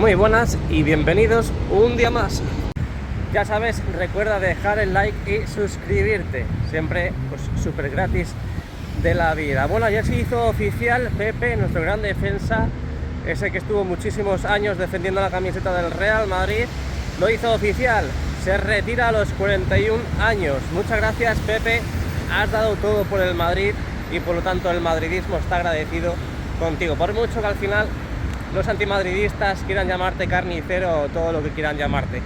Muy buenas y bienvenidos un día más. Ya sabes, recuerda dejar el like y suscribirte, siempre pues súper gratis de la vida. Bueno, ayer se hizo oficial Pepe, nuestro gran defensa, ese que estuvo muchísimos años defendiendo la camiseta del Real Madrid, lo hizo oficial, se retira a los 41 años. Muchas gracias, Pepe, has dado todo por el Madrid y por lo tanto el madridismo está agradecido contigo, por mucho que al final los antimadridistas quieran llamarte carnicero o todo lo que quieran llamarte.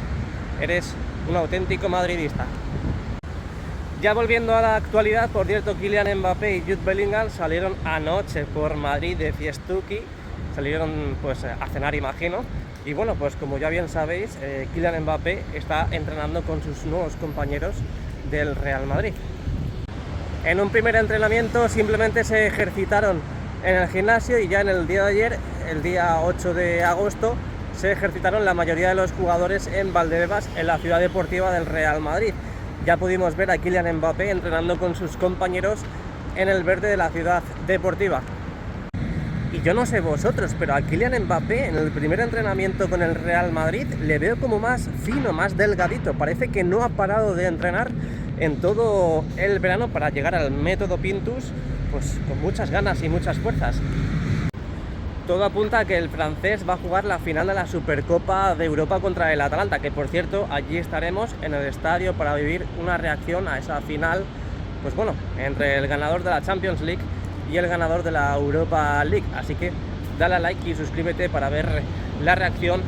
Eres un auténtico madridista. Ya volviendo a la actualidad, por cierto, Kylian Mbappé y Jude Bellingham salieron anoche por Madrid de fiestuki. Salieron pues a cenar, imagino. Y bueno, pues como ya bien sabéis, Kylian Mbappé está entrenando con sus nuevos compañeros del Real Madrid. En un primer entrenamiento simplemente se ejercitaron en el gimnasio y ya en el día de ayer, el día 8 de agosto, se ejercitaron la mayoría de los jugadores en Valdebebas, en la ciudad deportiva del Real Madrid. Ya pudimos ver a Kylian Mbappé entrenando con sus compañeros en el verde de la ciudad deportiva. Y yo no sé vosotros, pero a Kylian Mbappé en el primer entrenamiento con el Real Madrid le veo como más fino, más delgadito. Parece que no ha parado de entrenar en todo el verano para llegar al método Pintus pues con muchas ganas y muchas fuerzas. Todo apunta a que el francés va a jugar la final de la Supercopa de Europa contra el Atalanta, que por cierto allí estaremos en el estadio para vivir una reacción a esa final, pues bueno, entre el ganador de la Champions League y el ganador de la Europa League. Así que dale a like y suscríbete para ver la reacción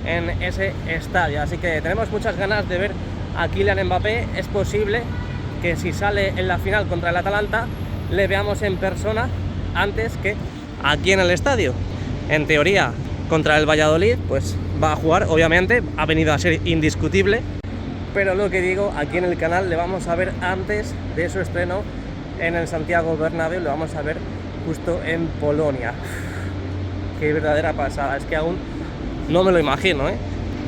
en ese estadio. Así que tenemos muchas ganas de ver a Kylian Mbappé. Es posible que si sale en la final contra el Atalanta le veamos en persona antes que aquí en el estadio. En teoría contra el Valladolid pues va a jugar, obviamente ha venido a ser indiscutible, pero lo que digo, aquí en el canal le vamos a ver antes de su estreno en el Santiago Bernabéu, lo vamos a ver justo en Polonia. Qué verdadera pasada, es que aún no me lo imagino,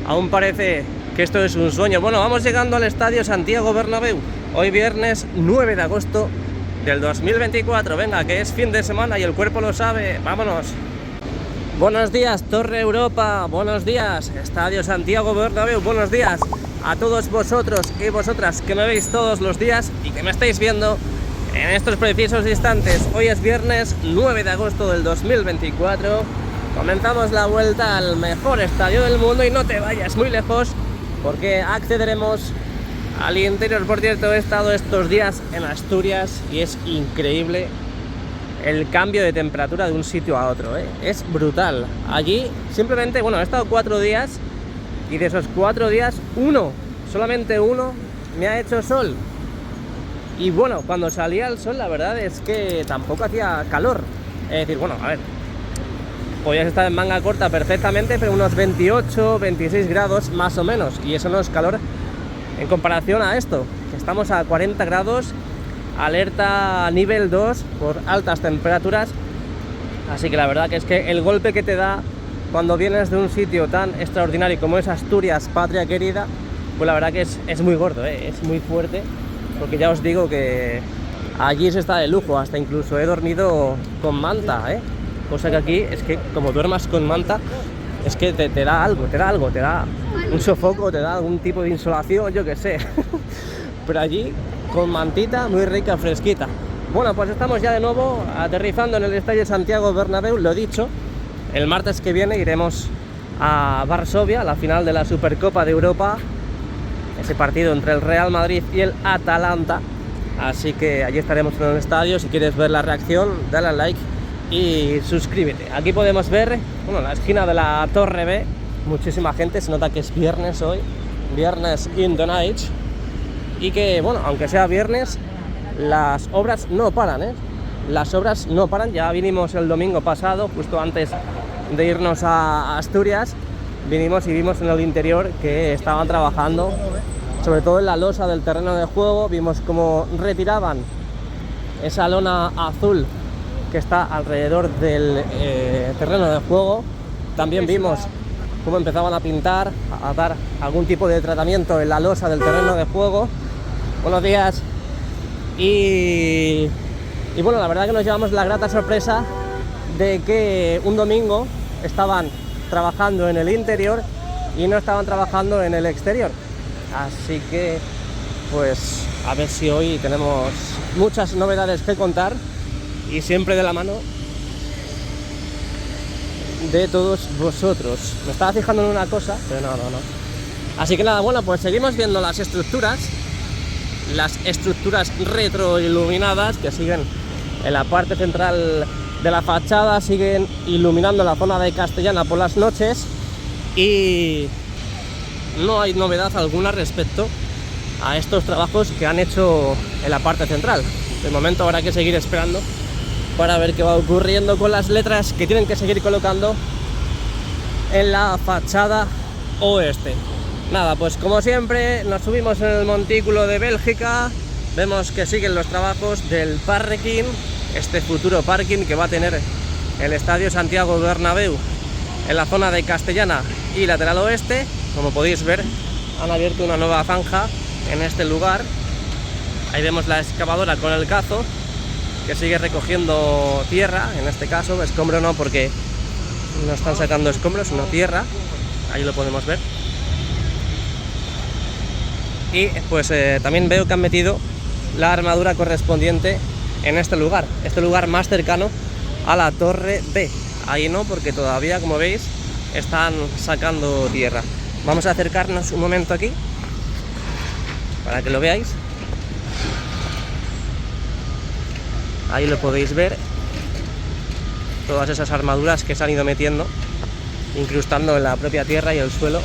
aún parece que esto es un sueño. Bueno, vamos llegando al estadio Santiago Bernabéu, hoy viernes 9 de agosto del 2024, venga, que es fin de semana y el cuerpo lo sabe, vámonos. Buenos días, Torre Europa, buenos días, Estadio Santiago Bernabéu, buenos días a todos vosotros y vosotras que me veis todos los días y que me estáis viendo en estos precisos instantes. Hoy es viernes 9 de agosto del 2024, comenzamos la vuelta al mejor estadio del mundo y no te vayas muy lejos porque accederemos al interior. Por cierto, he estado estos días en Asturias y es increíble el cambio de temperatura de un sitio a otro, es brutal. Allí simplemente, bueno, he estado 4 días y de esos 4 días, solamente uno me ha hecho sol. Y bueno, cuando salía el sol la verdad es que tampoco hacía calor. Es decir, bueno, a ver, podías estar en manga corta perfectamente, pero unos 28, 26 grados más o menos, y eso no es calor en comparación a esto, que estamos a 40 grados, alerta nivel 2 por altas temperaturas. Así que la verdad que es que el golpe que te da cuando vienes de un sitio tan extraordinario como es Asturias, patria querida, pues la verdad que es muy gordo, es muy fuerte, porque ya os digo que allí se está de lujo, hasta incluso he dormido con manta, cosa que aquí es que como duermas con manta es que te da algo, te da un sofoco, te da algún tipo de insolación, yo que sé. Pero allí con mantita muy rica, fresquita. Bueno, pues estamos ya de nuevo aterrizando en el estadio Santiago Bernabéu. Lo dicho, el martes que viene iremos a Varsovia, la final de la Supercopa de Europa, ese partido entre el Real Madrid y el Atalanta. Así que allí estaremos en el estadio. Si quieres ver la reacción, dale al like y suscríbete. Aquí podemos ver, bueno, la esquina de la Torre B, muchísima gente, se nota que es viernes hoy, viernes in the night, y que, bueno, aunque sea viernes, las obras no paran, las obras no paran. Ya vinimos el domingo pasado, justo antes de irnos a Asturias, vinimos y vimos en el interior que estaban trabajando, sobre todo en la losa del terreno de juego. Vimos cómo retiraban esa lona azul que está alrededor del terreno de juego. También vimos cómo empezaban a pintar, a dar algún tipo de tratamiento en la losa del terreno de juego. Buenos días. Y bueno, la verdad que nos llevamos la grata sorpresa de que un domingo estaban trabajando en el interior y no estaban trabajando en el exterior. Así que pues a ver si hoy tenemos muchas novedades que contar y siempre de la mano de todos vosotros. Me estaba fijando en una cosa, pero no. Así que nada, bueno, pues seguimos viendo las estructuras retroiluminadas que siguen en la parte central de la fachada, siguen iluminando la zona de Castellana por las noches y no hay novedad alguna respecto a estos trabajos que han hecho en la parte central. De momento habrá que seguir esperando para ver qué va ocurriendo con las letras que tienen que seguir colocando en la fachada oeste. Nada, pues como siempre nos subimos en el montículo de Bélgica, vemos que siguen los trabajos del parking, este futuro parking que va a tener el Estadio Santiago Bernabéu en la zona de Castellana y lateral oeste. Como podéis ver, han abierto una nueva zanja en este lugar. Ahí vemos la excavadora con el cazo que sigue recogiendo tierra, en este caso escombro no, porque no están sacando escombros sino tierra. Ahí lo podemos ver. Y pues también veo que han metido la armadura correspondiente en este lugar más cercano a la torre B. Ahí no, porque todavía, como veis, están sacando tierra. Vamos a acercarnos un momento aquí para que lo veáis. Ahí lo podéis ver, todas esas armaduras que se han ido metiendo, incrustando en la propia tierra y el suelo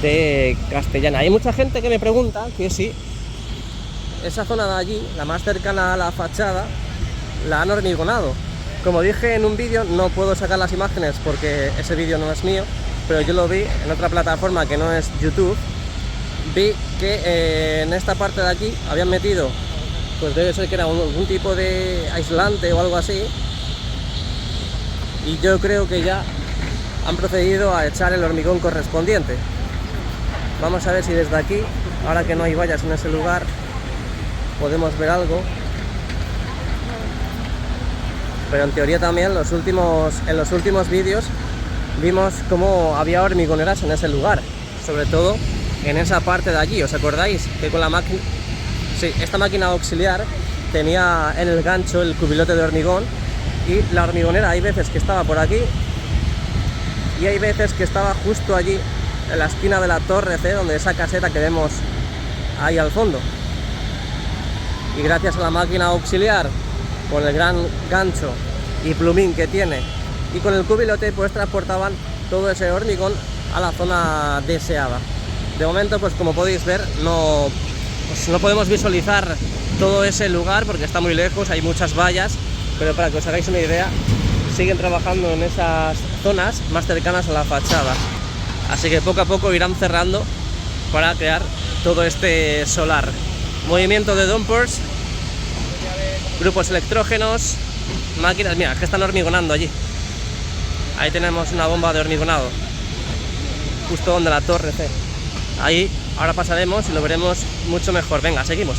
de Castellana. Hay mucha gente que me pregunta que si esa zona de allí, la más cercana a la fachada, la han hormigonado. Como dije en un vídeo, no puedo sacar las imágenes porque ese vídeo no es mío, pero yo lo vi en otra plataforma que no es YouTube. Vi que en esta parte de aquí habían metido, pues debe ser que era algún tipo de aislante o algo así, y yo creo que ya han procedido a echar el hormigón correspondiente. Vamos a ver si desde aquí, ahora que no hay vallas en ese lugar, podemos ver algo. Pero en teoría también en los últimos vídeos vimos cómo había hormigoneras en ese lugar, sobre todo en esa parte de allí. ¿Os acordáis que con la máquina, sí, esta máquina auxiliar tenía en el gancho el cubilote de hormigón, y la hormigonera hay veces que estaba por aquí y hay veces que estaba justo allí en la esquina de la torre C, donde esa caseta que vemos ahí al fondo? Y gracias a la máquina auxiliar, con el gran gancho y plumín que tiene y con el cubilote, pues transportaban todo ese hormigón a la zona deseada. De momento, pues como podéis ver, no podemos visualizar todo ese lugar porque está muy lejos, hay muchas vallas, pero para que os hagáis una idea, siguen trabajando en esas zonas más cercanas a la fachada. Así que poco a poco irán cerrando para crear todo este solar. Movimiento de dumpers, grupos electrógenos, máquinas. Mira, que están hormigonando allí. Ahí tenemos una bomba de hormigonado, justo donde la torre C. Ahí ahora pasaremos y lo veremos mucho mejor. Venga, seguimos.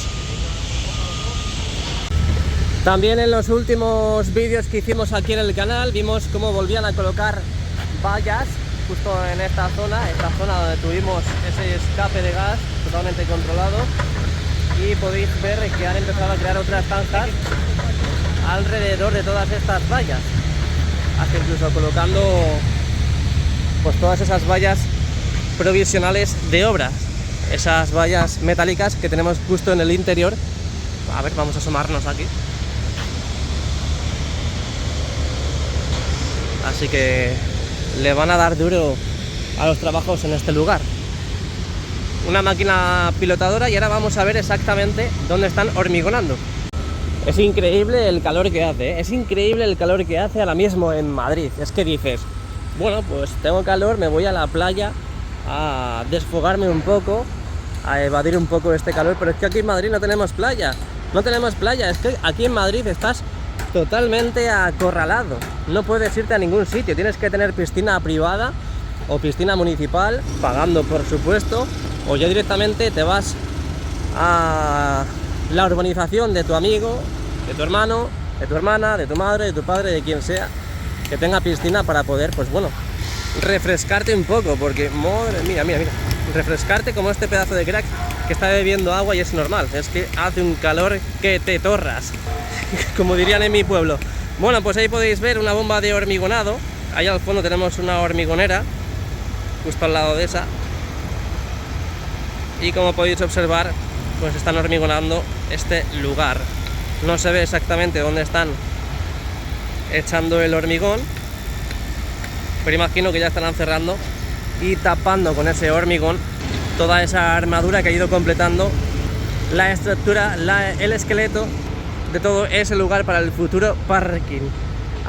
También en los últimos vídeos que hicimos aquí en el canal vimos cómo volvían a colocar vallas justo en esta zona donde tuvimos ese escape de gas totalmente controlado, y podéis ver que han empezado a crear otras zanjas alrededor de todas estas vallas, hasta incluso colocando pues todas esas vallas provisionales de obras, esas vallas metálicas que tenemos justo en el interior. A ver, vamos a asomarnos aquí. Así que le van a dar duro a los trabajos en este lugar. Una máquina pilotadora, y ahora vamos a ver exactamente dónde están hormigonando. Es increíble el calor que hace, ¿eh? Es increíble el calor que hace ahora mismo en Madrid. Es que dices, bueno, pues tengo calor, me voy a la playa a desfogarme un poco, a evadir un poco este calor, pero es que aquí en Madrid no tenemos playa. No tenemos playa, es que aquí en Madrid estás totalmente acorralado. No puedes irte a ningún sitio, tienes que tener piscina privada o piscina municipal, pagando por supuesto, o ya directamente te vas a la urbanización de tu amigo, de tu hermano, de tu hermana, de tu madre, de tu padre, de quien sea, que tenga piscina para poder, pues bueno, refrescarte un poco, porque madre mía, mira, refrescarte como este pedazo de crack que está bebiendo agua y es normal, es que hace un calor que te torras, como dirían en mi pueblo. Bueno, pues ahí podéis ver una bomba de hormigonado, allá al fondo tenemos una hormigonera, justo al lado de esa, y como podéis observar, pues están hormigonando este lugar. No se ve exactamente dónde están echando el hormigón, pero imagino que ya estarán cerrando y tapando con ese hormigón toda esa armadura que ha ido completando la estructura, el esqueleto de todo ese lugar para el futuro parking.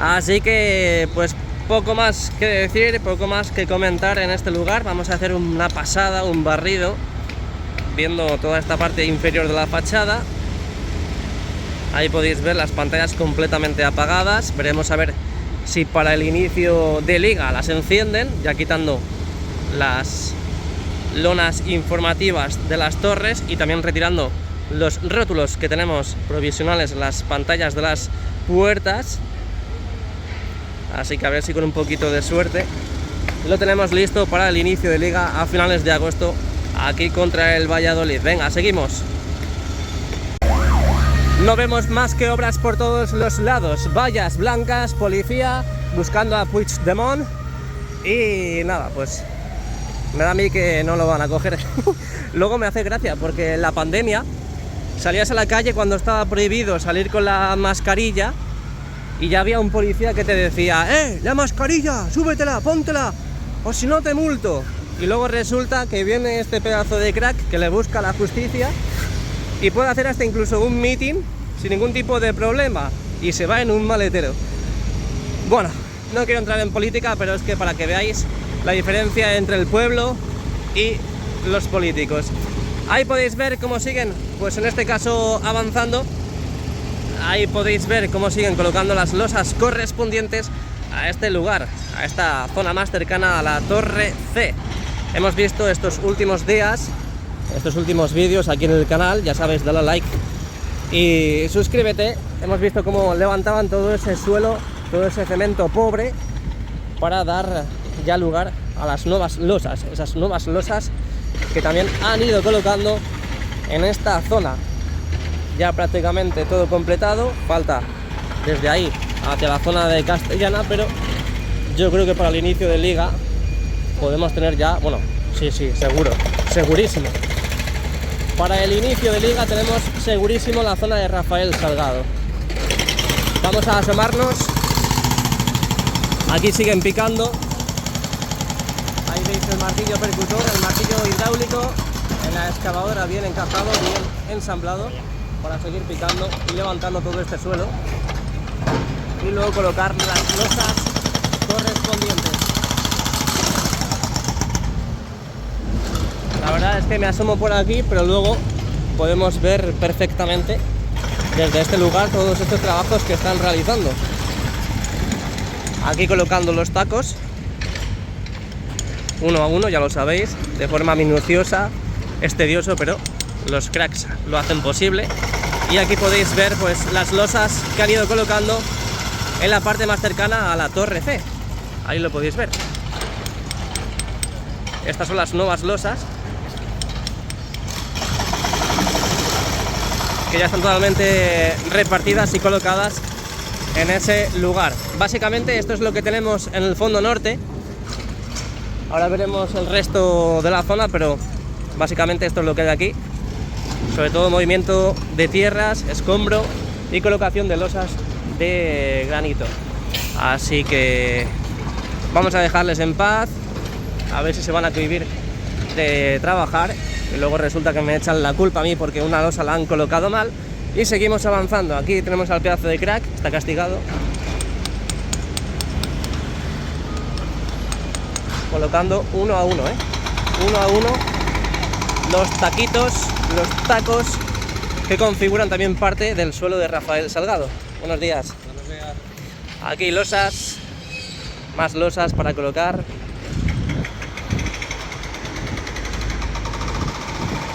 Así que pues poco más que decir, poco más que comentar en este lugar. Vamos a hacer una pasada, un barrido, viendo toda esta parte inferior de la fachada. Ahí podéis ver las pantallas completamente apagadas. Veremos a ver si para el inicio de liga las encienden, ya quitando las lonas informativas de las torres y también retirando los rótulos que tenemos provisionales en las pantallas de las puertas. Así que a ver si con un poquito de suerte lo tenemos listo para el inicio de liga a finales de agosto aquí contra el Valladolid. Venga, seguimos. No vemos más que obras por todos los lados, vallas blancas, policía buscando a Puigdemont y nada, pues me da a mí que no lo van a coger. Luego me hace gracia porque en la pandemia salías a la calle cuando estaba prohibido salir con la mascarilla y ya había un policía que te decía: la mascarilla, súbetela, póntela, o si no te multo. Y luego resulta que viene este pedazo de crack que le busca la justicia y puede hacer hasta incluso un meeting sin ningún tipo de problema y se va en un maletero. Bueno, no quiero entrar en política, pero es que para que veáis la diferencia entre el pueblo y los políticos. Ahí podéis ver cómo siguen, pues en este caso avanzando. Ahí podéis ver cómo siguen colocando las losas correspondientes a este lugar, a esta zona más cercana a la Torre C. Hemos visto estos últimos días, estos últimos vídeos aquí en el canal, ya sabes, dale a like y suscríbete. Hemos visto cómo levantaban todo ese suelo, todo ese cemento pobre para dar ya lugar a las nuevas losas, esas nuevas losas que también han ido colocando en esta zona. Ya prácticamente todo completado, falta desde ahí hacia la zona de Castellana, pero yo creo que para el inicio de liga podemos tener ya, bueno, sí, seguro, segurísimo. Para el inicio de liga tenemos segurísimo la zona de Rafael Salgado. Vamos a asomarnos. Aquí siguen picando. Ahí veis el martillo percutor, el martillo hidráulico en la excavadora bien encajado, bien ensamblado para seguir picando y levantando todo este suelo y luego colocar las losas correspondientes. La verdad es que me asomo por aquí, pero luego podemos ver perfectamente desde este lugar todos estos trabajos que están realizando. Aquí colocando los tacos uno a uno, ya lo sabéis, de forma minuciosa, es tedioso, pero los cracks lo hacen posible. Y aquí podéis ver pues las losas que han ido colocando en la parte más cercana a la Torre C. Ahí lo podéis ver. Estas son las nuevas losas que ya están totalmente repartidas y colocadas en ese lugar. Básicamente esto es lo que tenemos en el fondo norte. Ahora veremos el resto de la zona, pero básicamente esto es lo que hay aquí. Sobre todo movimiento de tierras, escombro y colocación de losas de granito. Así que vamos a dejarles en paz, a ver si se van a cohibir de trabajar. Y luego resulta que me echan la culpa a mí porque una losa la han colocado mal. Y seguimos avanzando. Aquí tenemos al pedazo de crack, está castigado. Colocando uno a uno, uno a uno los taquitos, los tacos que configuran también parte del suelo de Rafael Salgado. Buenos días. Buenos días. Aquí losas, más losas para colocar.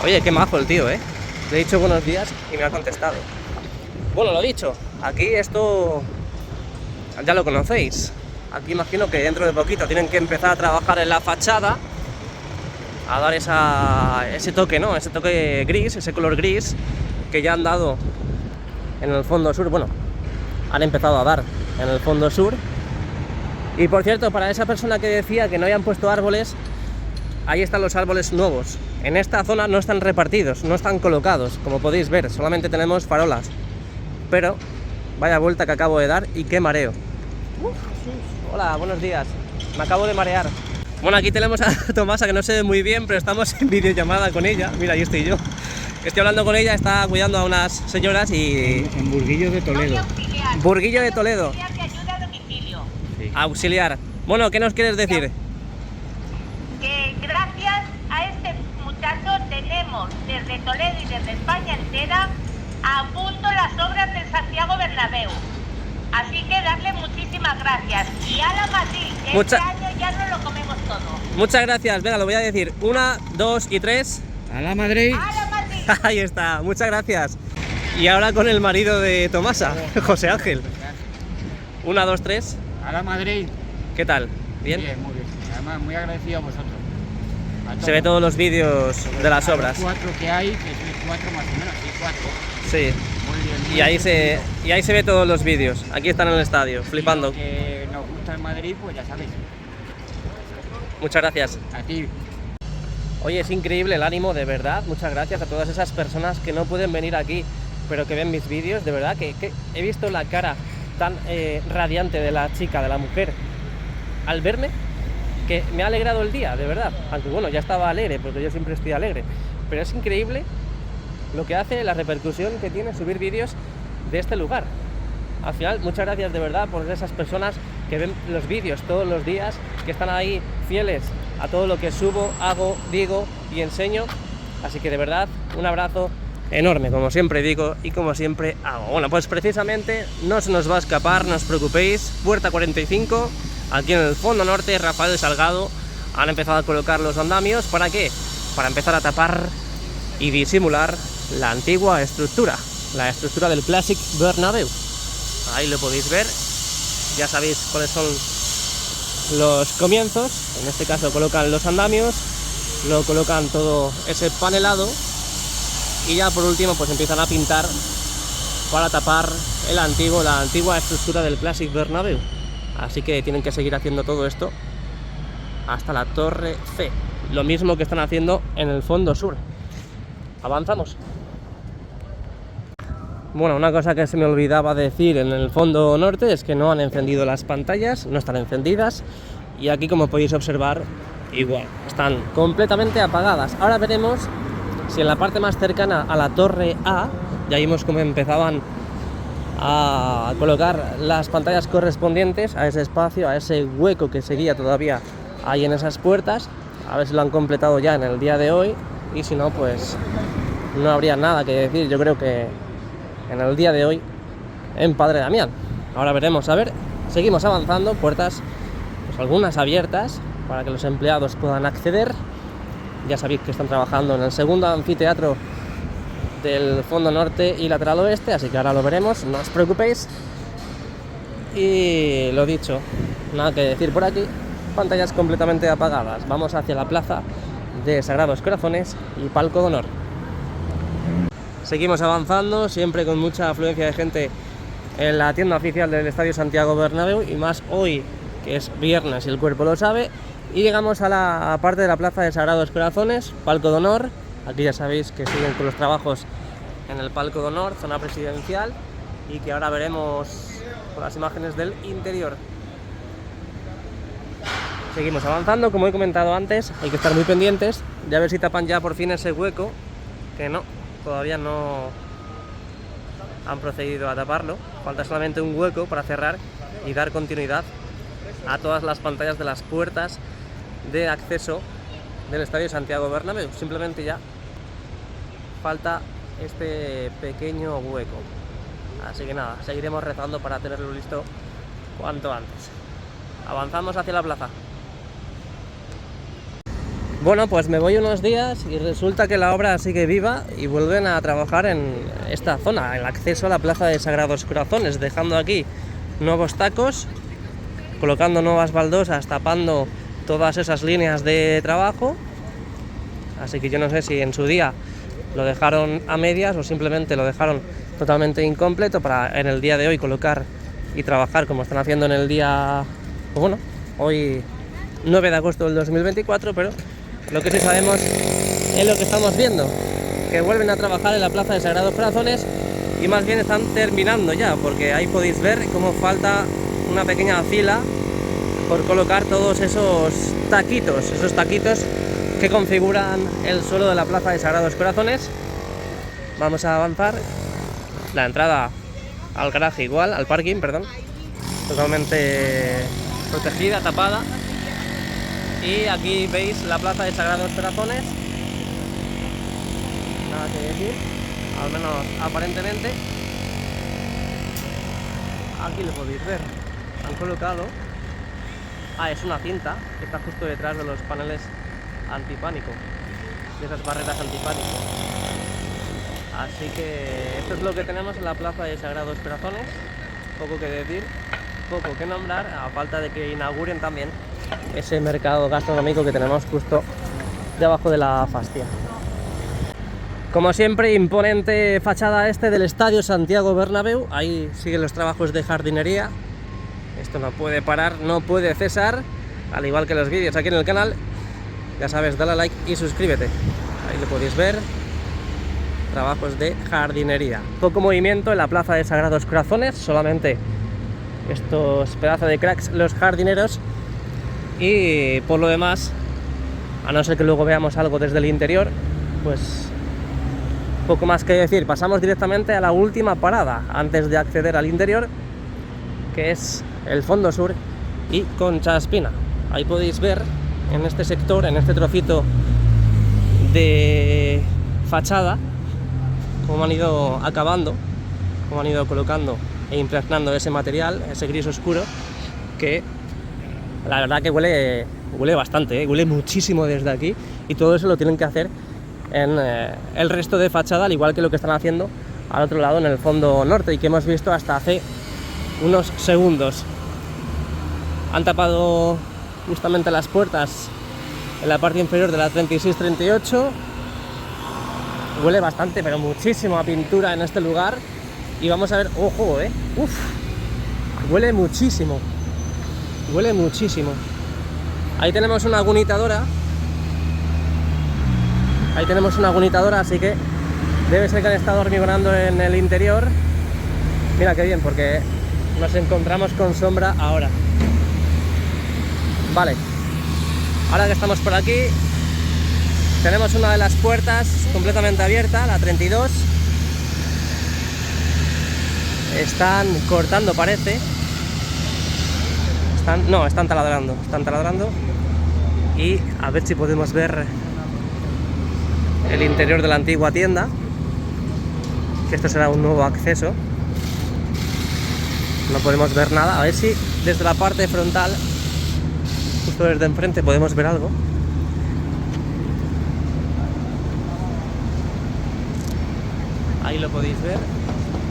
Oye, qué majo el tío, Le he dicho buenos días y me ha contestado. Bueno, lo dicho, aquí esto ya lo conocéis. Aquí imagino que dentro de poquito tienen que empezar a trabajar en la fachada, a dar ese toque, ¿no? Ese toque gris, ese color gris que ya han dado en el fondo sur. Bueno, han empezado a dar en el fondo sur. Y por cierto, para esa persona que decía que no habían puesto árboles, ahí están los árboles nuevos. En esta zona no están repartidos, no están colocados, como podéis ver, solamente tenemos farolas. Pero vaya vuelta que acabo de dar y qué mareo. Hola, buenos días. Me acabo de marear. Bueno, aquí tenemos a Tomasa, que no se ve muy bien, pero estamos en videollamada con ella. Mira, ahí estoy yo. Estoy hablando con ella, está cuidando a unas señoras y... En Burguillo de Toledo. Burguillo de Toledo. Auxiliar de ayuda a domicilio. Sí. Auxiliar. Bueno, ¿qué nos quieres decir? Que gracias a este muchacho tenemos desde Toledo y desde España entera a punto las obras del Santiago Bernabéu. Así que darle muchísimas gracias. Y a la Madrid, que este año ya no lo comemos todo. Muchas gracias. Venga, lo voy a decir. 1, 2 y 3. A la Madrid. ¡A la Madrid! Ahí está. Muchas gracias. Y ahora con el marido de Tomasa, José Ángel. 1, 2, 3. A la Madrid. ¿Qué tal? ¿Bien? Bien, muy bien. Además, muy agradecido a vosotros. Se ve todos los vídeos de las obras. Los 4 que hay, que son 4 más o menos, sí, 4. Sí. Muy bien. Y ahí se ve todos los vídeos. Aquí están en el estadio, flipando. Si que nos gusta el Madrid, pues ya sabéis. Muchas gracias. A ti. Oye, es increíble el ánimo, de verdad. Muchas gracias a todas esas personas que no pueden venir aquí, pero que ven mis vídeos. De verdad que he visto la cara tan radiante de la chica, de la mujer, al verme, que me ha alegrado el día, de verdad. Aunque bueno, ya estaba alegre, porque yo siempre estoy alegre. Pero es increíble lo que hace, la repercusión que tiene subir vídeos de este lugar. Al final, muchas gracias de verdad por esas personas que ven los vídeos todos los días, que están ahí fieles a todo lo que subo, hago, digo y enseño. Así que de verdad, un abrazo enorme, como siempre digo y como siempre hago. Bueno, pues precisamente no se nos va a escapar, no os preocupéis. Puerta 45, aquí en el fondo norte, Rafael Salgado. Han empezado a colocar los andamios. ¿Para qué? Para empezar a tapar y disimular la antigua estructura, la estructura del Clásic Bernabéu. Ahí lo podéis ver. Ya sabéis cuáles son los comienzos. En este caso colocan los andamios, lo colocan todo ese panelado y ya por último pues empiezan a pintar para tapar la antigua estructura del Clásic Bernabéu. Así que tienen que seguir haciendo todo esto hasta la Torre C, lo mismo que están haciendo en el fondo sur. Avanzamos. Bueno, una cosa que se me olvidaba decir en el fondo norte es que no han encendido las pantallas, no están encendidas, y aquí, como podéis observar, igual, están completamente apagadas. Ahora veremos si en la parte más cercana a la Torre A, ya vimos cómo empezaban a colocar las pantallas correspondientes a ese espacio, a ese hueco que seguía todavía ahí en esas puertas, a ver si lo han completado ya en el día de hoy, y si no, pues no habría nada que decir, yo creo que en el día de hoy en Padre Damián. Ahora veremos, a ver, seguimos avanzando, puertas pues algunas abiertas para que los empleados puedan acceder. Ya sabéis que están trabajando en el segundo anfiteatro del fondo norte y lateral oeste, así que ahora lo veremos, no os preocupéis. Y lo dicho, nada que decir por aquí, pantallas completamente apagadas. Vamos hacia la plaza de Sagrados Corazones y Palco de Honor. Seguimos avanzando, siempre con mucha afluencia de gente en la tienda oficial del Estadio Santiago Bernabéu, y más hoy, que es viernes y el cuerpo lo sabe. Y llegamos a la parte de la plaza de Sagrados Corazones, Palco de Honor. Aquí ya sabéis que siguen con los trabajos en el Palco de Honor, zona presidencial, y que ahora veremos con las imágenes del interior. Seguimos avanzando, como he comentado antes, hay que estar muy pendientes de a ver si tapan ya por fin ese hueco, que no, todavía no han procedido a taparlo. Falta solamente un hueco para cerrar y dar continuidad a todas las pantallas de las puertas de acceso del Estadio Santiago Bernabéu. Simplemente ya falta este pequeño hueco. Así que nada, seguiremos rezando para tenerlo listo cuanto antes. Avanzamos hacia la plaza. Bueno, pues me voy unos días y resulta que la obra sigue viva y vuelven a trabajar en esta zona, el acceso a la plaza de Sagrados Corazones, dejando aquí nuevos tacos colocando nuevas baldosas, tapando todas esas líneas de trabajo. Así que yo no sé si en su día lo dejaron a medias o simplemente lo dejaron totalmente incompleto para en el día de hoy colocar y trabajar como están haciendo en el día, pues bueno, hoy 9 de agosto del 2024, pero lo que sí sabemos es lo que estamos viendo, que vuelven a trabajar en la Plaza de Sagrados Corazones y más bien están terminando ya, porque ahí podéis ver cómo falta una pequeña fila por colocar todos esos taquitos que configuran el suelo de la Plaza de Sagrados Corazones. Vamos a avanzar. La entrada al garaje igual, al parking, perdón, totalmente protegida, tapada. Y aquí veis la Plaza de Sagrados Corazones. Nada que decir, al menos aparentemente. Aquí lo podéis ver. Han colocado... es una cinta que está justo detrás de los paneles antipánico, de esas barreras antipánico. Así que esto es lo que tenemos en la Plaza de Sagrados Corazones. Poco que decir, poco que nombrar, a falta de que inauguren también ese mercado gastronómico que tenemos justo debajo de la Fastia. Como siempre, imponente fachada del Estadio Santiago Bernabéu. Ahí siguen los trabajos de jardinería. Esto no puede parar, no puede cesar, al igual que los vídeos aquí en el canal. Ya sabes, dale a like y suscríbete. Ahí lo podéis ver. Trabajos de jardinería. Poco movimiento en la Plaza de Sagrados Corazones, solamente estos pedazos de cracks los jardineros. Y por lo demás, a no ser que luego veamos algo desde el interior, pues poco más que decir. Pasamos directamente a la última parada antes de acceder al interior, que es el Fondo Sur y Concha Espina. Ahí podéis ver en este sector, en este trocito de fachada, cómo han ido acabando, cómo han ido colocando e impregnando ese material, ese gris oscuro, que la verdad que huele bastante, huele muchísimo desde aquí, y todo eso lo tienen que hacer en el resto de fachada, al igual que lo que están haciendo al otro lado en el fondo norte y que hemos visto hasta hace unos segundos. Han tapado justamente las puertas en la parte inferior de la 36-38. Huele bastante, pero muchísimo a pintura en este lugar. Y vamos a ver, ojo, huele muchísimo. Huele muchísimo. Ahí tenemos una agunitadora. Ahí tenemos una agunitadora, así que debe ser que han estado hormigonando en el interior. Mira qué bien, porque nos encontramos con sombra ahora. Vale. Ahora que estamos por aquí, tenemos una de las puertas completamente abierta, la 32. Están cortando, parece. Están taladrando. Y a ver si podemos ver el interior de la antigua tienda, que esto será un nuevo acceso. No podemos ver nada. A ver si desde la parte frontal, justo desde enfrente, podemos ver algo. Ahí lo podéis ver.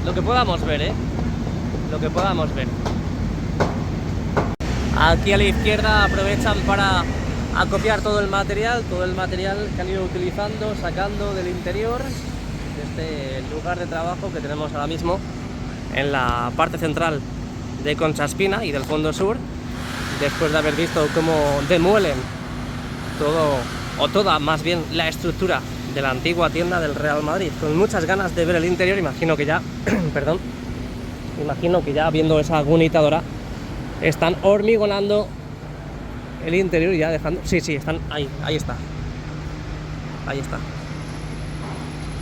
Lo que podamos ver, lo que podamos ver. Aquí a la izquierda aprovechan para acopiar todo el material que han ido utilizando, sacando del interior de este lugar de trabajo que tenemos ahora mismo en la parte central de Concha Espina y del Fondo Sur, después de haber visto cómo demuelen todo, o toda más bien la estructura de la antigua tienda del Real Madrid. Con muchas ganas de ver el interior, imagino que ya perdón, imagino que ya viendo esa agunitadora están hormigonando el interior y ya dejando... Sí, están ahí está.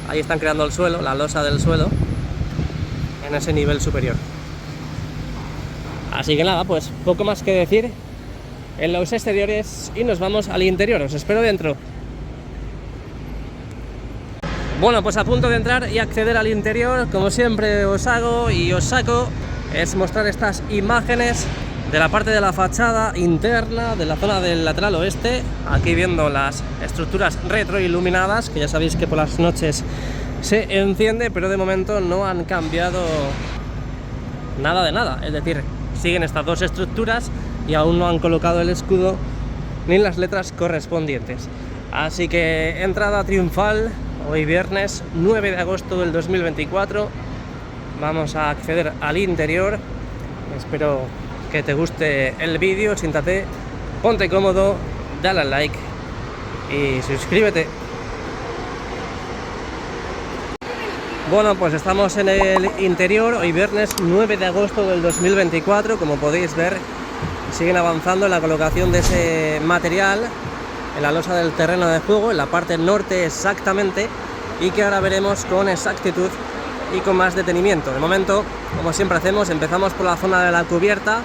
Ahí están creando el suelo, la losa del suelo en ese nivel superior. Así que nada, pues poco más que decir en los exteriores y nos vamos al interior. Os espero dentro. Bueno, pues a punto de entrar y acceder al interior, como siempre os hago y os saco, es mostrar estas imágenes de la parte de la fachada interna de la zona del lateral oeste, aquí viendo las estructuras retroiluminadas, que ya sabéis que por las noches se enciende, pero de momento no han cambiado nada de nada, es decir, siguen estas dos estructuras y aún no han colocado el escudo ni las letras correspondientes. Así que entrada triunfal, hoy viernes 9 de agosto del 2024. Vamos a acceder al interior. Espero que te guste el vídeo, siéntate, ponte cómodo, dale al like y suscríbete. Bueno, pues estamos en el interior, hoy viernes 9 de agosto del 2024. Como podéis ver, siguen avanzando en la colocación de ese material en la losa del terreno de juego, en la parte norte exactamente, y que ahora veremos con exactitud y con más detenimiento. De momento, como siempre hacemos, empezamos por la zona de la cubierta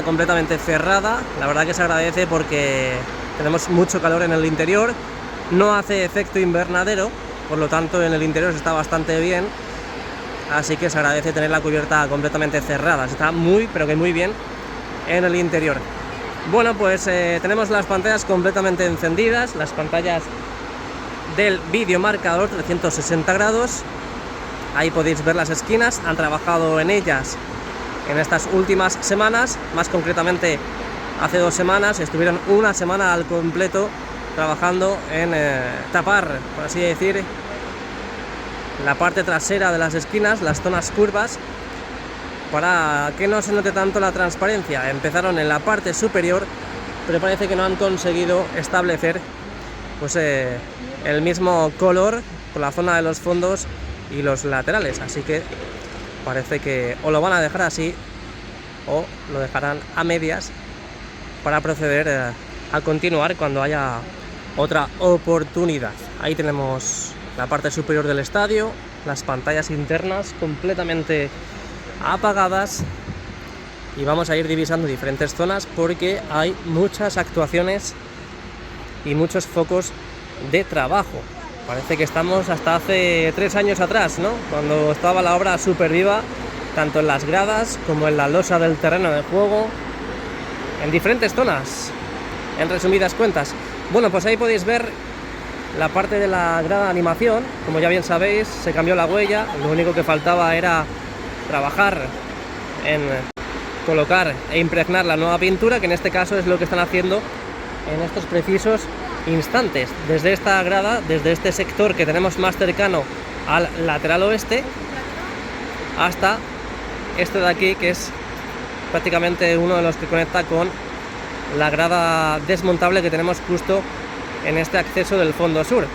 completamente cerrada. La verdad que se agradece porque tenemos mucho calor en el interior, no hace efecto invernadero, por lo tanto en el interior está bastante bien, así que se agradece tener la cubierta completamente cerrada. Está muy, pero que muy bien en el interior. Bueno, pues tenemos las pantallas completamente encendidas, las pantallas del vídeo marcador 360 grados. Ahí podéis ver las esquinas, han trabajado en ellas en estas últimas semanas, más concretamente hace 2 semanas, estuvieron una semana al completo trabajando en tapar, por así decir, la parte trasera de las esquinas, las zonas curvas, para que no se note tanto la transparencia. Empezaron en la parte superior, pero parece que no han conseguido establecer pues el mismo color por la zona de los fondos y los laterales, así que parece que o lo van a dejar así o lo dejarán a medias para proceder a continuar cuando haya otra oportunidad. Ahí tenemos la parte superior del estadio, las pantallas internas completamente apagadas, y vamos a ir divisando diferentes zonas porque hay muchas actuaciones y muchos focos de trabajo. Parece que estamos hasta hace 3 años atrás, ¿no? Cuando estaba la obra súper viva, tanto en las gradas como en la losa del terreno de juego, en diferentes zonas, en resumidas cuentas. Bueno, pues ahí podéis ver la parte de la grada de animación. Como ya bien sabéis, se cambió la huella, lo único que faltaba era trabajar en colocar e impregnar la nueva pintura, que en este caso es lo que están haciendo en estos precisos instantes. Desde esta grada, desde este sector que tenemos más cercano al lateral oeste, hasta este de aquí, que es prácticamente uno de los que conecta con la grada desmontable que tenemos justo en este acceso del fondo sur.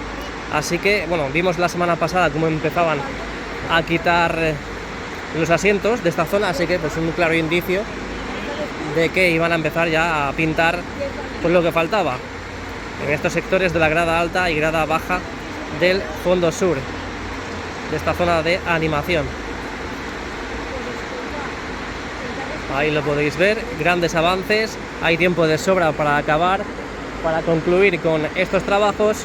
Así que, bueno, vimos la semana pasada cómo empezaban a quitar los asientos de esta zona, así que pues un claro indicio de que iban a empezar ya a pintar pues lo que faltaba en estos sectores de la grada alta y grada baja del fondo sur, de esta zona de animación. Ahí lo podéis ver, grandes avances, hay tiempo de sobra para acabar, para concluir con estos trabajos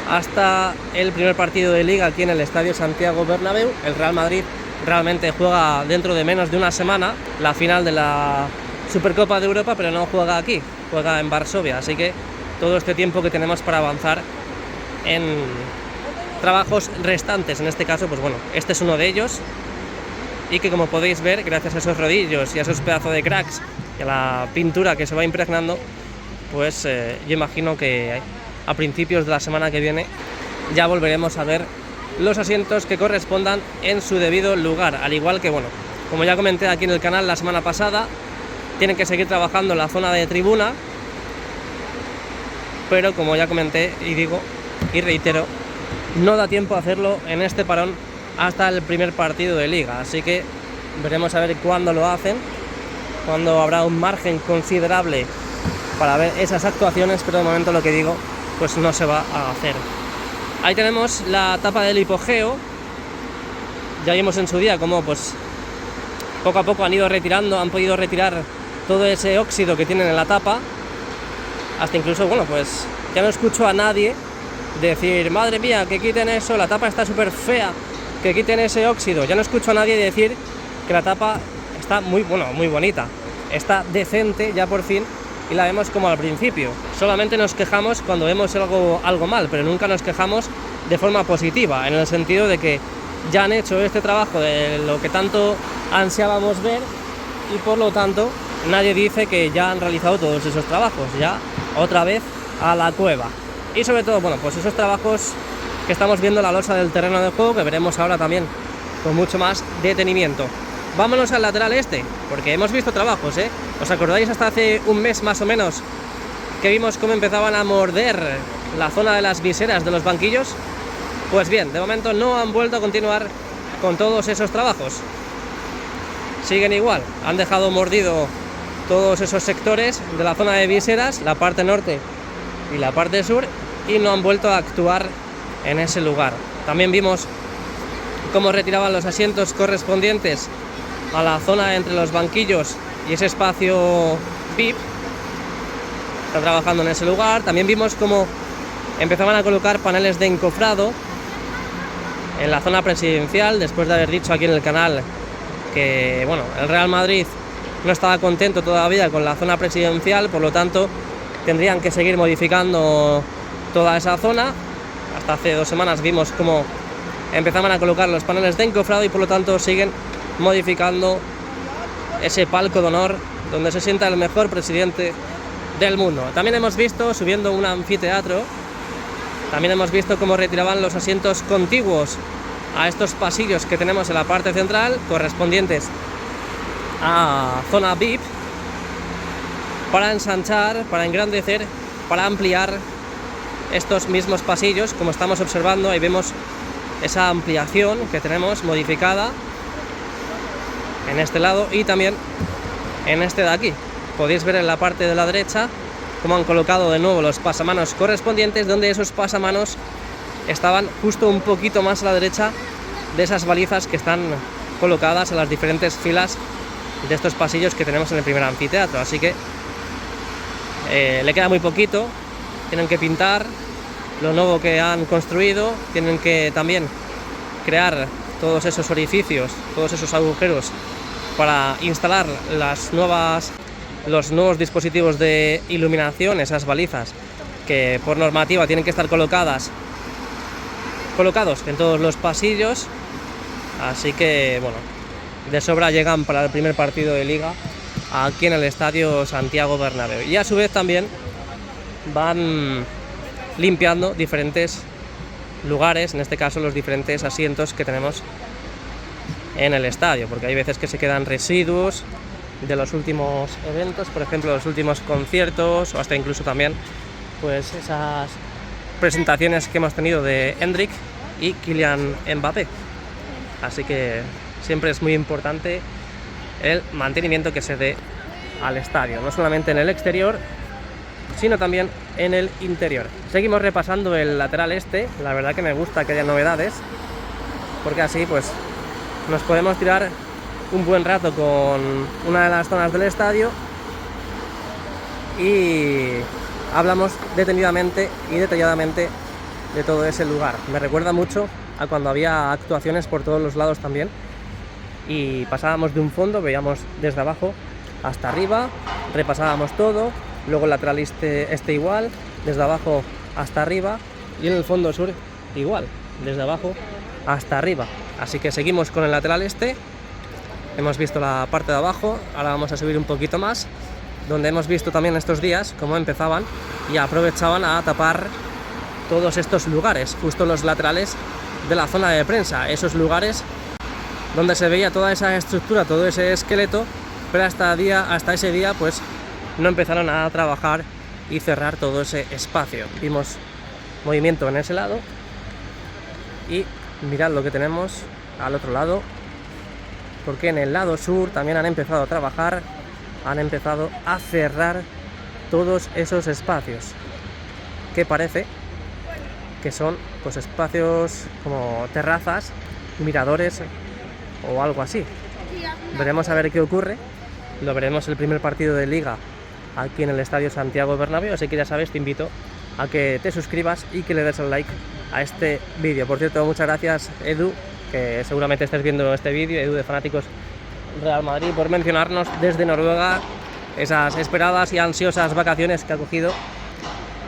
hasta el primer partido de Liga aquí en el Estadio Santiago Bernabéu. El Real Madrid realmente juega dentro de menos de una semana la final de la Supercopa de Europa, pero no juega aquí, juega en Varsovia, así que todo este tiempo que tenemos para avanzar en trabajos restantes, en este caso, pues bueno, este es uno de ellos, y que como podéis ver, gracias a esos rodillos y a esos pedazos de cracks y a la pintura que se va impregnando, pues yo imagino que a principios de la semana que viene ya volveremos a ver los asientos que correspondan en su debido lugar, al igual que, bueno, como ya comenté aquí en el canal la semana pasada, tienen que seguir trabajando en la zona de tribuna, pero como ya comenté y digo y reitero, no da tiempo a hacerlo en este parón hasta el primer partido de Liga, así que veremos a ver cuándo lo hacen, cuándo habrá un margen considerable para ver esas actuaciones, pero de momento lo que digo, pues no se va a hacer. Ahí tenemos la tapa del hipogeo. Ya vimos en su día cómo pues poco a poco han podido retirar todo ese óxido que tienen en la tapa, hasta incluso, bueno, pues ya no escucho a nadie decir, madre mía, que quiten eso, la tapa está súper fea, que quiten ese óxido. Ya no escucho a nadie decir que la tapa está muy bonita, está decente ya por fin, y la vemos como al principio. Solamente nos quejamos cuando vemos algo mal, pero nunca nos quejamos de forma positiva, en el sentido de que ya han hecho este trabajo de lo que tanto ansiábamos ver, y por lo tanto nadie dice que ya han realizado todos esos trabajos, ya otra vez a la cueva. Y sobre todo, bueno, pues esos trabajos que estamos viendo, la losa del terreno de juego, que veremos ahora también con mucho más detenimiento. Vámonos al lateral este, porque hemos visto trabajos, ¿eh? ¿Os acordáis hasta hace un mes más o menos que vimos cómo empezaban a morder la zona de las viseras de los banquillos? Pues bien, de momento no han vuelto a continuar con todos esos trabajos. Siguen igual, han dejado mordido todos esos sectores de la zona de viseras, la parte norte y la parte sur, y no han vuelto a actuar en ese lugar. También vimos cómo retiraban los asientos correspondientes a la zona entre los banquillos y ese espacio VIP. Están trabajando en ese lugar. También vimos cómo empezaban a colocar paneles de encofrado en la zona presidencial, después de haber dicho aquí en el canal que, bueno, el Real Madrid no estaba contento todavía con la zona presidencial, por lo tanto tendrían que seguir modificando toda esa zona. Hasta hace 2 semanas vimos cómo empezaban a colocar los paneles de encofrado y por lo tanto siguen modificando ese palco de honor donde se sienta el mejor presidente del mundo. También hemos visto, subiendo un anfiteatro, también hemos visto cómo retiraban los asientos contiguos a estos pasillos que tenemos en la parte central, correspondientes a zona VIP, para ensanchar, para engrandecer, para ampliar estos mismos pasillos. Como estamos observando, ahí vemos esa ampliación que tenemos modificada en este lado y también en este de aquí. Podéis ver en la parte de la derecha cómo han colocado de nuevo los pasamanos correspondientes, donde esos pasamanos estaban justo un poquito más a la derecha de esas balizas que están colocadas en las diferentes filas de estos pasillos que tenemos en el primer anfiteatro. Así que le queda muy poquito, tienen que pintar lo nuevo que han construido, tienen que también crear todos esos orificios, todos esos agujeros para instalar los nuevos dispositivos de iluminación, esas balizas que por normativa tienen que estar colocados en todos los pasillos. Así que, bueno, de sobra llegan para el primer partido de Liga aquí en el Estadio Santiago Bernabéu. Y a su vez también van limpiando diferentes lugares, en este caso los diferentes asientos que tenemos en el estadio, porque hay veces que se quedan residuos de los últimos eventos, por ejemplo los últimos conciertos, o hasta incluso también pues esas presentaciones que hemos tenido de Endrick y Kylian Mbappé. Así que siempre es muy importante el mantenimiento que se dé al estadio, no solamente en el exterior, sino también en el interior. Seguimos repasando el lateral este. La verdad que me gusta que haya novedades, porque así pues nos podemos tirar un buen rato con una de las zonas del estadio y hablamos detenidamente y detalladamente de todo ese lugar. Me recuerda mucho a cuando había actuaciones por todos los lados también, y pasábamos de un fondo, veíamos desde abajo hasta arriba, repasábamos todo, luego el lateral este igual, desde abajo hasta arriba, y en el fondo sur igual, desde abajo hasta arriba. Así que seguimos con el lateral este. Hemos visto la parte de abajo, ahora vamos a subir un poquito más, donde hemos visto también estos días cómo empezaban y aprovechaban a tapar todos estos lugares, justo los laterales de la zona de prensa, esos lugares donde se veía toda esa estructura, todo ese esqueleto, pero hasta ese día pues no empezaron a trabajar y cerrar todo ese espacio. Vimos movimiento en ese lado y mirad lo que tenemos al otro lado, porque en el lado sur también han empezado a trabajar, han empezado a cerrar todos esos espacios que parece que son pues espacios como terrazas, miradores o algo así. Veremos a ver qué ocurre, lo veremos el primer partido de Liga aquí en el Estadio Santiago Bernabéu, así que ya sabes, te invito a que te suscribas y que le des al like a este vídeo. Por cierto, muchas gracias Edu, que seguramente estés viendo este vídeo, Edu de Fanáticos Real Madrid, por mencionarnos desde Noruega esas esperadas y ansiosas vacaciones que ha cogido,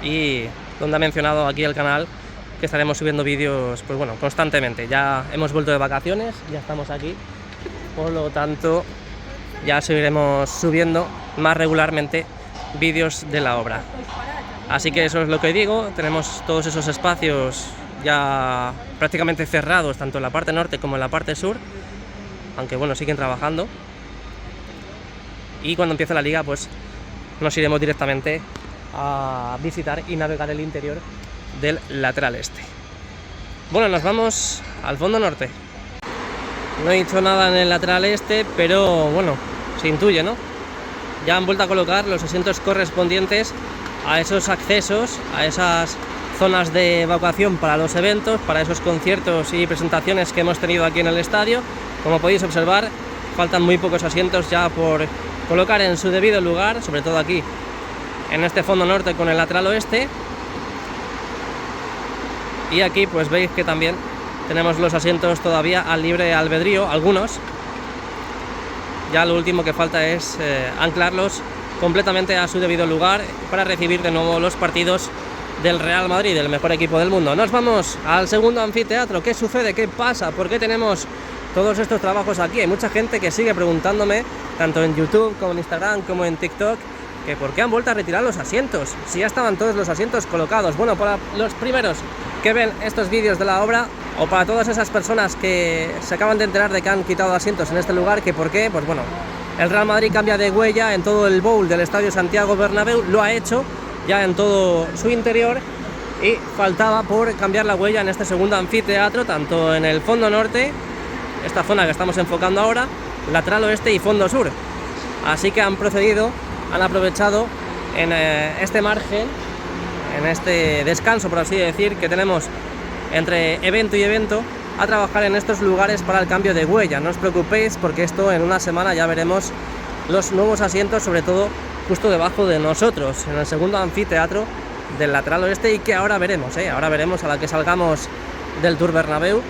y donde ha mencionado aquí el canal que estaremos subiendo vídeos pues bueno, constantemente. Ya hemos vuelto de vacaciones, ya estamos aquí, por lo tanto ya seguiremos subiendo más regularmente vídeos de la obra. Así que eso es lo que digo, tenemos todos esos espacios ya prácticamente cerrados, tanto en la parte norte como en la parte sur, aunque bueno, siguen trabajando. Y cuando empiece la liga, pues nos iremos directamente a visitar y navegar el interior del lateral este. Bueno, nos vamos al fondo norte. No he dicho nada en el lateral este, pero bueno, se intuye, ¿no? Ya han vuelto a colocar los asientos correspondientes a esos accesos, a esas zonas de evacuación para los eventos, para esos conciertos y presentaciones que hemos tenido aquí en el estadio. Como podéis observar, faltan muy pocos asientos ya por colocar en su debido lugar, sobre todo aquí en este fondo norte con el lateral oeste. Y aquí pues veis que también tenemos los asientos todavía al libre albedrío, algunos. Ya lo último que falta es anclarlos completamente a su debido lugar para recibir de nuevo los partidos del Real Madrid, el mejor equipo del mundo. Nos vamos al segundo anfiteatro. ¿Qué sucede? ¿Qué pasa? ¿Por qué tenemos todos estos trabajos aquí? Hay mucha gente que sigue preguntándome, tanto en YouTube como en Instagram como en TikTok, que por qué han vuelto a retirar los asientos, si ya estaban todos los asientos colocados. Bueno, para los primeros que ven estos vídeos de la obra, o para todas esas personas que se acaban de enterar de que han quitado asientos en este lugar, que por qué, pues bueno, el Real Madrid cambia de huella en todo el bowl del Estadio Santiago Bernabéu, lo ha hecho ya en todo su interior, y faltaba por cambiar la huella en este segundo anfiteatro, tanto en el fondo norte, esta zona que estamos enfocando ahora, lateral oeste y fondo sur. Así que han procedido, han aprovechado en este margen, en este descanso, por así decir, que tenemos entre evento y evento, a trabajar en estos lugares para el cambio de huella. No os preocupéis, porque esto en una semana ya veremos los nuevos asientos, sobre todo justo debajo de nosotros, en el segundo anfiteatro del lateral oeste, y que ahora veremos a la que salgamos del Tour Bernabéu.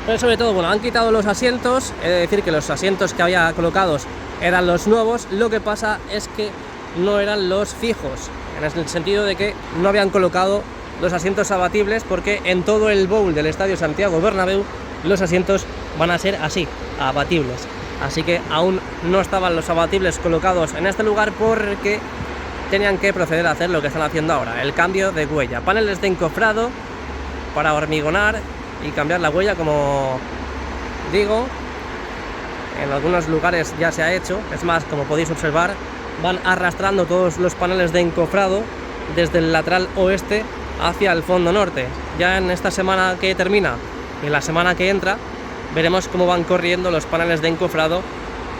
Pero sobre todo, bueno, han quitado los asientos, he de decir que los asientos que había colocados eran los nuevos, lo que pasa es que no eran los fijos, en el sentido de que no habían colocado los asientos abatibles, porque en todo el bowl del Estadio Santiago Bernabéu los asientos van a ser así, abatibles. Así que aún no estaban los abatibles colocados en este lugar, porque tenían que proceder a hacer lo que están haciendo ahora, el cambio de huella. Paneles de encofrado para hormigonar y cambiar la huella, como digo. En algunos lugares ya se ha hecho, es más, como podéis observar, van arrastrando todos los paneles de encofrado desde el lateral oeste hacia el fondo norte. Ya en esta semana que termina y en la semana que entra veremos cómo van corriendo los paneles de encofrado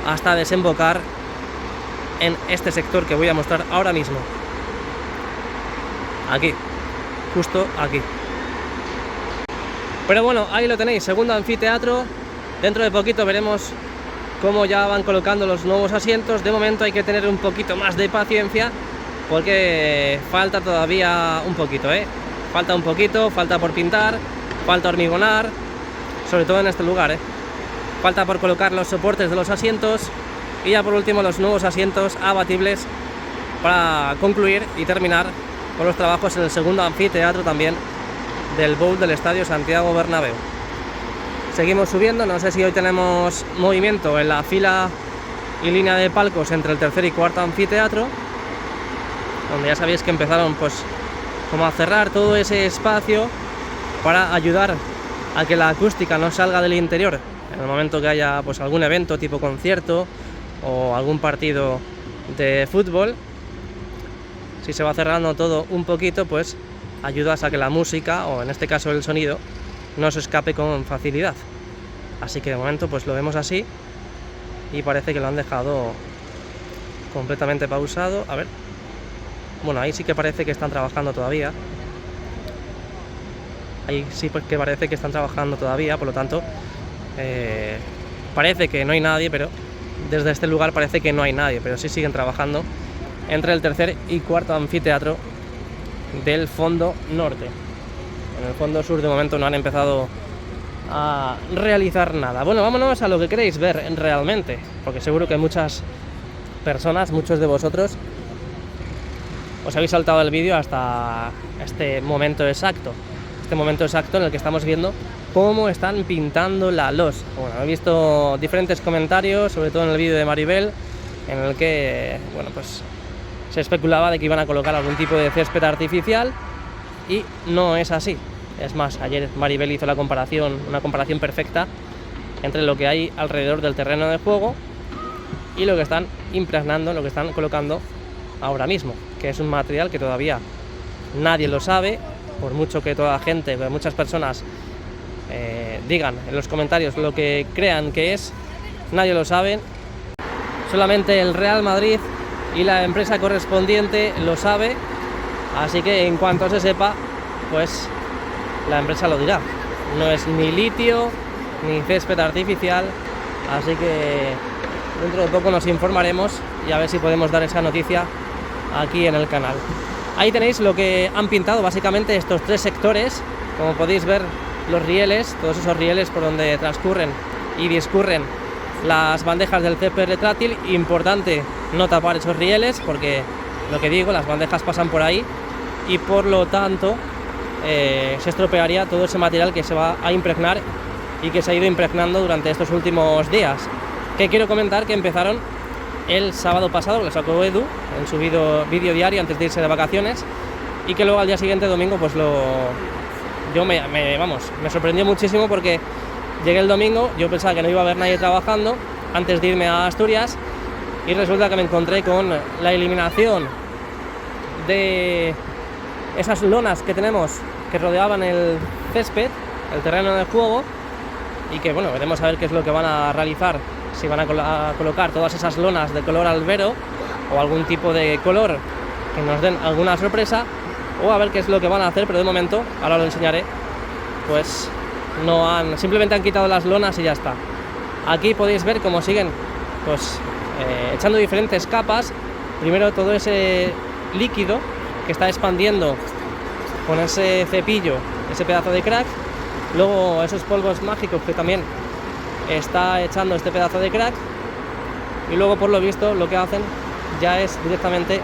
hasta desembocar en este sector que voy a mostrar ahora mismo. Aquí, justo aquí. Pero bueno, ahí lo tenéis, segundo anfiteatro. Dentro de poquito veremos cómo ya van colocando los nuevos asientos. De momento hay que tener un poquito más de paciencia, porque falta todavía un poquito, falta un poquito, falta por pintar, falta hormigonar, sobre todo en este lugar, falta por colocar los soportes de los asientos, y ya por último los nuevos asientos abatibles para concluir y terminar con los trabajos en el segundo anfiteatro también del bowl del Estadio Santiago Bernabéu. Seguimos subiendo, no sé si hoy tenemos movimiento en la fila y línea de palcos entre el tercer y cuarto anfiteatro, donde ya sabéis que empezaron pues como a cerrar todo ese espacio para ayudar a que la acústica no salga del interior en el momento que haya pues algún evento tipo concierto o algún partido de fútbol. Si se va cerrando todo un poquito, pues ayudas a que la música, o en este caso el sonido, no se escape con facilidad. Así que de momento pues lo vemos así, y parece que lo han dejado completamente pausado. A ver, bueno, ahí sí que parece que están trabajando todavía. Ahí sí pues que parece que están trabajando todavía, por lo tanto parece que no hay nadie, pero desde este lugar parece que no hay nadie, pero sí siguen trabajando entre el tercer y cuarto anfiteatro del fondo norte. En el fondo sur de momento no han empezado a realizar nada. Bueno, vámonos a lo que queréis ver realmente, porque seguro que muchas personas, muchos de vosotros, os habéis saltado el vídeo hasta este momento exacto en el que estamos viendo cómo están pintando la losa. Bueno, he visto diferentes comentarios, sobre todo en el vídeo de Maribel, en el que, bueno, pues se especulaba de que iban a colocar algún tipo de césped artificial y no es así. Es más, ayer Maribel hizo una comparación perfecta entre lo que hay alrededor del terreno de juego y lo que están impregnando, lo que están colocando ahora mismo, que es un material que todavía nadie lo sabe, por mucho que toda la gente, muchas personas digan en los comentarios lo que crean que es, nadie lo sabe, solamente el Real Madrid y la empresa correspondiente lo sabe, así que en cuanto se sepa, pues la empresa lo dirá. No es ni litio ni césped artificial, así que dentro de poco nos informaremos y a ver si podemos dar esa noticia aquí en el canal. Ahí tenéis lo que han pintado básicamente estos 3 sectores, como podéis ver los rieles, todos esos rieles por donde transcurren y discurren las bandejas del césped retráctil. Importante no tapar esos rieles porque, lo que digo, las bandejas pasan por ahí y por lo tanto se estropearía todo ese material que se va a impregnar y que se ha ido impregnando durante estos últimos días. Que quiero comentar que empezaron el sábado pasado, lo sacó Edu en su vídeo diario antes de irse de vacaciones, y que luego al día siguiente, domingo, pues me sorprendió muchísimo porque llegué el domingo, yo pensaba que no iba a haber nadie trabajando antes de irme a Asturias y resulta que me encontré con la eliminación de esas lonas que tenemos que rodeaban el césped, el terreno de juego, y que bueno, veremos a ver qué es lo que van a realizar, si van a colocar todas esas lonas de color albero o algún tipo de color que nos den alguna sorpresa, o a ver qué es lo que van a hacer, pero de momento, ahora lo enseñaré, pues simplemente han quitado las lonas y ya está. Aquí podéis ver cómo siguen pues echando diferentes capas. Primero todo ese líquido que está expandiendo con ese cepillo, ese pedazo de crack, luego esos polvos mágicos que también está echando este pedazo de crack, y luego por lo visto lo que hacen ya es directamente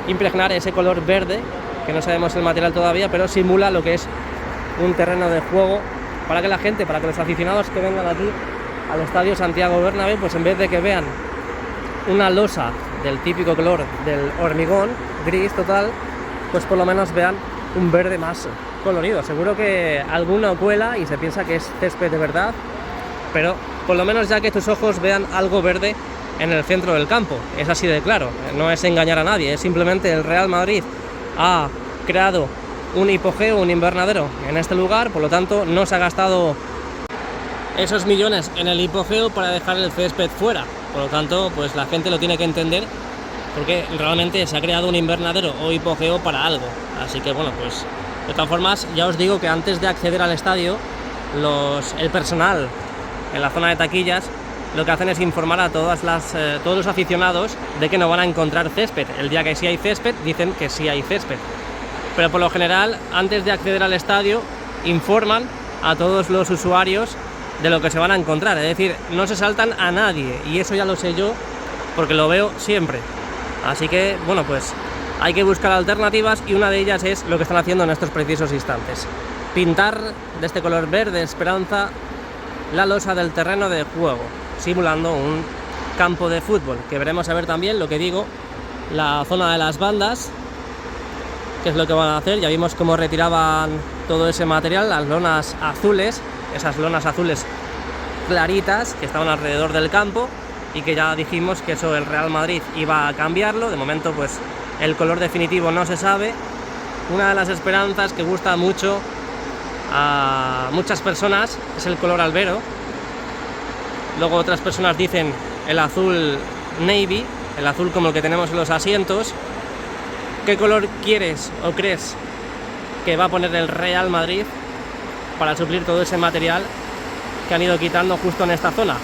impregnar ese color verde, que no sabemos el material todavía, pero simula lo que es un terreno de juego, para que los aficionados que vengan aquí al Estadio Santiago Bernabéu, pues en vez de que vean una losa del típico color del hormigón, gris total, pues por lo menos vean un verde más colorido. Seguro que alguno cuela y se piensa que es césped de verdad, pero por lo menos ya que tus ojos vean algo verde en el centro del campo. Es así de claro, no es engañar a nadie, es simplemente el Real Madrid ha creado un hipogeo, un invernadero en este lugar, por lo tanto no se ha gastado esos millones en el hipogeo para dejar el césped fuera, por lo tanto pues la gente lo tiene que entender, porque realmente se ha creado un invernadero o hipogeo para algo. Así que bueno, pues de todas formas ya os digo que antes de acceder al estadio, el personal en la zona de taquillas lo que hacen es informar a todos los aficionados de que no van a encontrar césped. El día que sí hay césped, dicen que sí hay césped, pero por lo general antes de acceder al estadio informan a todos los usuarios de lo que se van a encontrar, es decir, no se saltan a nadie, y eso ya lo sé yo porque lo veo siempre. Así que bueno, pues hay que buscar alternativas, y una de ellas es lo que están haciendo en estos precisos instantes: pintar de este color verde esperanza la losa del terreno de juego, simulando un campo de fútbol, que veremos a ver también, lo que digo, la zona de las bandas, que es lo que van a hacer. Ya vimos cómo retiraban todo ese material, las lonas azules, esas lonas azules claritas que estaban alrededor del campo, y que ya dijimos que eso el Real Madrid iba a cambiarlo. De momento pues el color definitivo no se sabe. Una de las esperanzas que gusta mucho a muchas personas es el color albero. Luego otras personas dicen el azul navy, el azul como el que tenemos en los asientos. ¿Qué color quieres o crees que va a poner el Real Madrid para suplir todo ese material que han ido quitando justo en esta zona,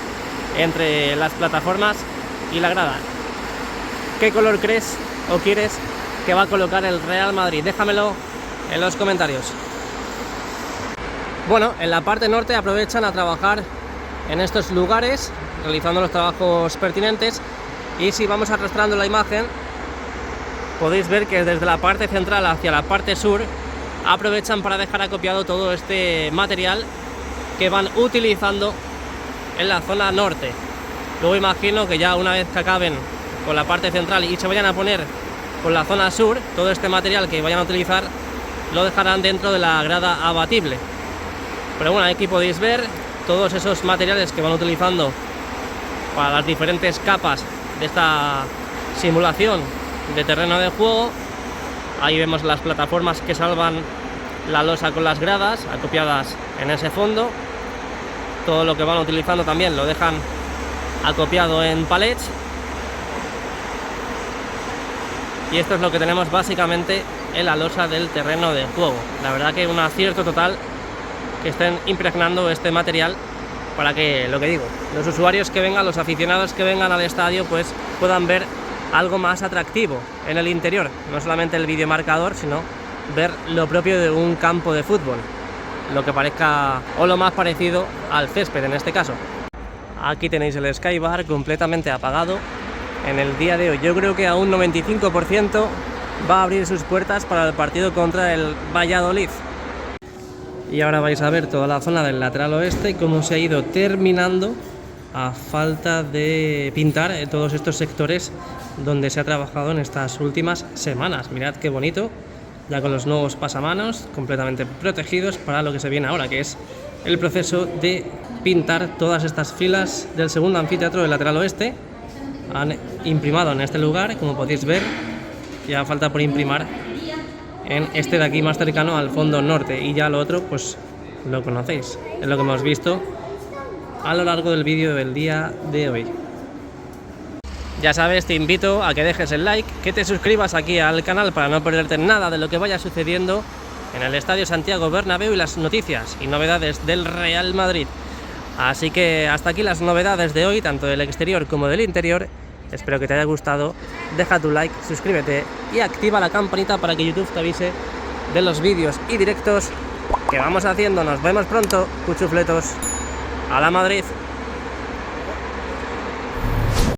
entre las plataformas y la grada? ¿Qué color crees o quieres que va a colocar el Real Madrid? Déjamelo en los comentarios. Bueno, en la parte norte aprovechan a trabajar en estos lugares, realizando los trabajos pertinentes, y si vamos arrastrando la imagen, podéis ver que desde la parte central hacia la parte sur aprovechan para dejar acopiado todo este material que van utilizando en la zona norte. Luego imagino que ya una vez que acaben con la parte central y se vayan a poner con la zona sur, todo este material que vayan a utilizar lo dejarán dentro de la grada abatible. Pero bueno, aquí podéis ver todos esos materiales que van utilizando para las diferentes capas de esta simulación de terreno de juego. Ahí vemos las plataformas que salvan la losa con las gradas acopiadas en ese fondo. Todo lo que van utilizando también lo dejan acopiado en palets. Y esto es lo que tenemos básicamente en la losa del terreno de juego. La verdad que un acierto total que estén impregnando este material para que, lo que digo, los usuarios que vengan, los aficionados que vengan al estadio, pues puedan ver algo más atractivo en el interior. No solamente el videomarcador, sino ver lo propio de un campo de fútbol, lo que parezca o lo más parecido al césped en este caso. Aquí tenéis el Skybar completamente apagado en el día de hoy. Yo creo que a un 95% va a abrir sus puertas para el partido contra el Valladolid. Y ahora vais a ver toda la zona del lateral oeste y cómo se ha ido terminando a falta de pintar todos estos sectores donde se ha trabajado en estas últimas semanas. Mirad qué bonito, ya con los nuevos pasamanos completamente protegidos para lo que se viene ahora, que es el proceso de pintar todas estas filas del segundo anfiteatro del lateral oeste. Han imprimado en este lugar, como podéis ver, ya falta por imprimar en este de aquí más cercano al fondo norte, y ya lo otro pues lo conocéis, es lo que hemos visto a lo largo del vídeo del día de hoy. Ya sabes, te invito a que dejes el like, que te suscribas aquí al canal para no perderte nada de lo que vaya sucediendo en el Estadio Santiago Bernabéu y las noticias y novedades del Real Madrid. Así que hasta aquí las novedades de hoy, tanto del exterior como del interior. Espero que te haya gustado, deja tu like, suscríbete y activa la campanita para que YouTube te avise de los vídeos y directos que vamos haciendo. Nos vemos pronto, cuchufletos. ¡A la Madrid!